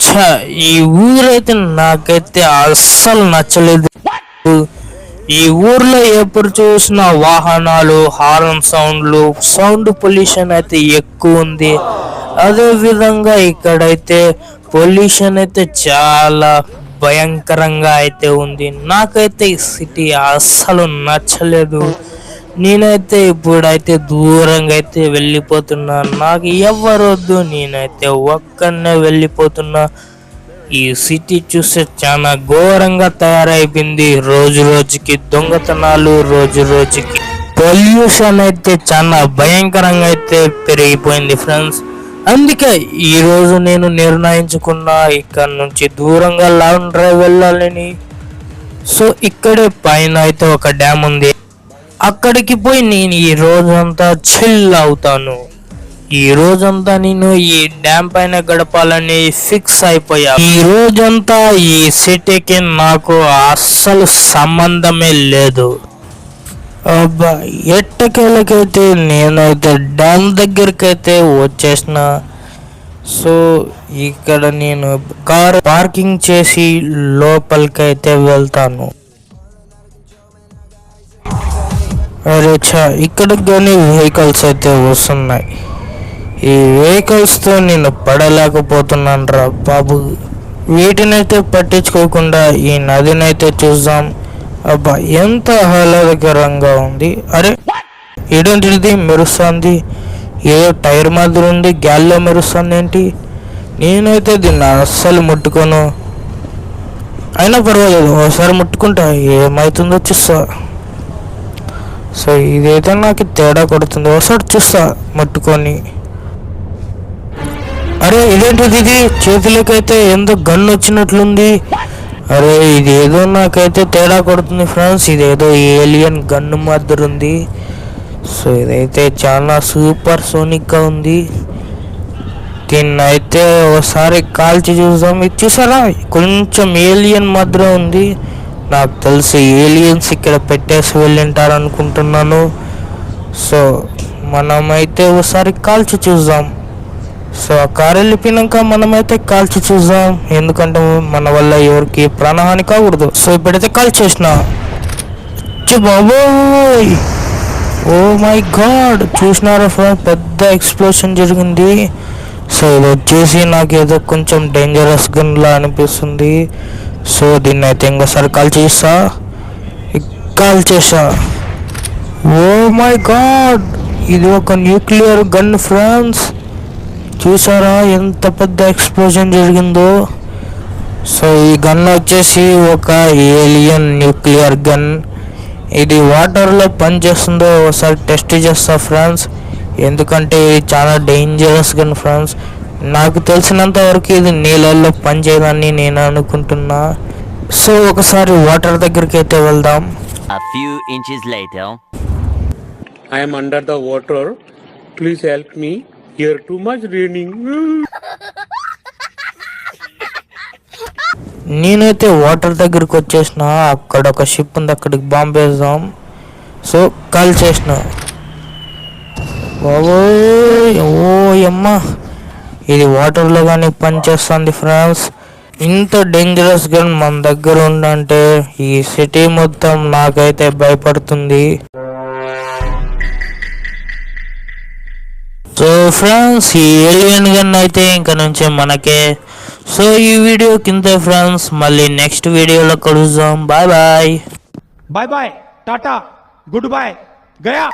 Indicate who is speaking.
Speaker 1: ఛ, ఈ ఊరైతే నాకైతే అస్సలు నచ్చలేదు. ఈ ఊర్లో ఎప్పుడు చూసిన వాహనాలు, హార్న్ సౌండ్లు, సౌండ్ పొల్యూషన్ అయితే ఎక్కువ ఉంది. అదే విధంగా ఇక్కడైతే పొల్యూషన్ అయితే చాలా భయంకరంగా అయితే ఉంది. నాకైతే ఈ సిటీ అస్సలు నచ్చలేదు. నేనైతే ఇప్పుడైతే దూరంగా అయితే వెళ్ళిపోతున్నా. నాకు ఎవరొద్దు, నేనైతే ఒక్కనే వెళ్ళిపోతున్నా. ఈ సిటీ చూస్తే చాలా ఘోరంగా తయారైపోయింది. రోజు రోజుకి దొంగతనాలు, రోజు రోజుకి పొల్యూషన్ అయితే చాలా భయంకరంగా అయితే పెరిగిపోయింది ఫ్రెండ్స్. అందుకే ఈరోజు నేను నిర్ణయించుకున్నా ఇక్కడ నుంచి దూరంగా లాంగ్ డ్రైవ్ వెళ్ళాలని. సో ఇక్కడే పైన అయితే ఒక డ్యామ్ ఉంది, అక్కడికి పోయి నేను ఈ రోజంతా చిల్ అవుతాను. ఈ రోజంతా నేను ఈ డ్యామ్ పైన గడపాలని ఫిక్స్ అయిపోయా. ఈ రోజంతా ఈ సిటీకి నాకు అస్సలు సంబంధమే లేదు. అబ్బా, ఎట్టకేలకైతే నేనైతే డ్యామ్ దగ్గరికి అయితే వచ్చేసిన. సో ఇక్కడ నేను కార్ పార్కింగ్ చేసి లోపలికైతే వెళ్తాను. అరే ఛా, ఇక్కడికి కానీ వెహికల్స్ అయితే వస్తున్నాయి. ఈ వెహికల్స్తో నేను పడలేకపోతున్నాను రా బాబు. వీటినైతే పట్టించుకోకుండా ఈ నదినైతే చూద్దాం. అబ్బా, ఎంత ఆహ్లాదకరంగా ఉంది. అరే ఇదేంటిది మెరుస్తుంది, ఏదో టైర్ మాదిరి ఉంది, గ్యాల్లో మెరుస్తుంది ఏంటి? నేనైతే దీన్ని అస్సలు ముట్టుకోను. అయినా పర్వాలేదు, ఒకసారి ముట్టుకుంటా, ఏమవుతుందో చూస్తా. సో ఇదైతే నాకు తేడా కొడుతుంది, ఒకసారి చూస్తా ముట్టుకొని. అరే ఇదేంటిది, ఇది చేతులకైతే ఎంతో గన్ వచ్చినట్లుంది. అరే ఇది ఏదో నాకైతే తేడా కొడుతుంది ఫ్రెండ్స్. ఇదేదో ఏలియన్ గన్ను మాదిరి ఉంది. సో ఇదైతే చాలా సూపర్ సోనిక్గా ఉంది. దీన్ని అయితే ఒకసారి కాల్చి చూద్దాం. ఇది చూసారా, కొంచెం ఏలియన్ మాదిరి ఉంది. నాకు తెలిసి ఏలియన్స్ ఇక్కడ పెట్టేసి వెళ్ళింటారు అనుకుంటున్నాను. సో మనమైతే ఒకసారి కాల్చి చూద్దాం. సో ఆ కారు వెళ్ళిపోయినాక మనమైతే కాల్చి చూద్దాం, ఎందుకంటే మన వల్ల ఎవరికి ప్రాణహాని కాకూడదు. సో ఇప్పుడైతే కాల్ చేసిన. బాబోయ్, ఓ మై గాడ్, చూసినారా ఫ్రెండ్స్, పెద్ద ఎక్స్ప్లోషన్ జరిగింది. సో ఇది వచ్చేసి నాకు ఏదో కొంచెం డేంజరస్ గన్లా అనిపిస్తుంది. సో దీన్ని అయితే ఇంకోసారి కాల్ చేస్తా. కాల్ చేసా. ఓ మై గాడ్, ఇది ఒక న్యూక్లియర్ గన్ ఫ్రెండ్స్. చూసారా ఎంత పెద్ద ఎక్స్ప్లోజన్ జరిగిందో. సో ఈ గన్ వచ్చేసి ఒక ఏలియన్ న్యూక్లియర్ గన్. ఇది వాటర్లో పనిచేస్తుందో ఒకసారి టెస్ట్ చేస్తా ఫ్రెండ్స్, ఎందుకంటే ఇది చాలా డేంజరస్ గన్ ఫ్రెండ్స్. నాకు తెలిసినంత వరకు ఇది నీళ్ళల్లో పనిచేయదని నేను అనుకుంటున్నా. సో ఒకసారి వాటర్ దగ్గరికి అయితే వెళ్దాం.
Speaker 2: I am under the water. Please help me. Here too much raining.
Speaker 1: నేనైతే వాటర్ దగ్గరికి వచ్చేసిన. అక్కడ ఒక షిప్ ఉంది, అక్కడికి బాంబు వేద్దాం. సో కాల్ చేసిన. ఓ అమ్మ, ఇది వాటర్లో కానీ పనిచేస్తుంది ఫ్రెండ్స్. ఇంత డేంజరస్ గన్ మన దగ్గర ఉందంటే ఈ సిటీ మొత్తం నాకైతే భయపడుతుంది. సో ఫ్రెండ్స్, ఈ ఏలియన్ గన్ అయితే ఇంక నుంచి మనకే. సో ఈ వీడియో కింద ఫ్రెండ్స్, మళ్ళీ నెక్స్ట్ వీడియోలో కలుద్దాం. Bye bye.
Speaker 3: Bye bye tata goodbye गया